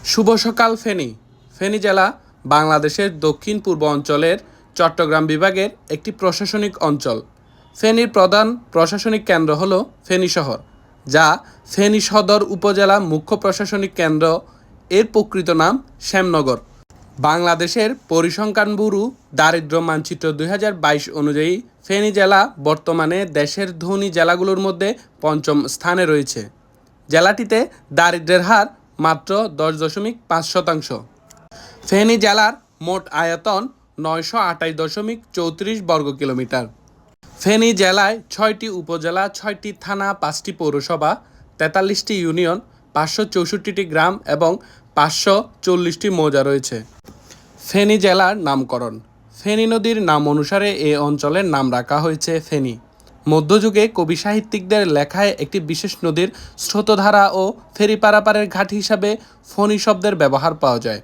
শুভ সকাল ফেনী। ফেনী জেলা বাংলাদেশের দক্ষিণ পূর্ব অঞ্চলের চট্টগ্রাম বিভাগের একটি প্রশাসনিক অঞ্চল। ফেনীর প্রধান প্রশাসনিক কেন্দ্র হল ফেনী শহর, যা ফেনী সদর উপজেলা মুখ্য প্রশাসনিক কেন্দ্র। এর প্রকৃত নাম শ্যামনগর। বাংলাদেশের পরিসংখ্যান ব্যুরো দারিদ্র্য মানচিত্র 2022 অনুযায়ী ফেনী জেলা বর্তমানে দেশের ধনী জেলাগুলোর মধ্যে পঞ্চম স্থানে রয়েছে। জেলাটিতে দারিদ্র্যের হার মাত্র 10.5%। ফেনী জেলার মোট আয়তন 928.34 বর্গ কিলোমিটার। ফেনী জেলায় 6টি উপজেলা, 6টি থানা, 5টি পৌরসভা, 43টি ইউনিয়ন, 564টি গ্রাম এবং 540টি মৌজা রয়েছে। ফেনী জেলার নামকরণ। ফেনী নদীর নাম অনুসারে এ অঞ্চলের নাম রাখা হয়েছে ফেনী। মধ্যযুগে কবি সাহিত্যিকদের লেখায় একটি বিশেষ নদীর স্রোতধারা ও ফেরি পারাপারের ঘাট হিসাবে ফণী শব্দের ব্যবহার পাওয়া যায়।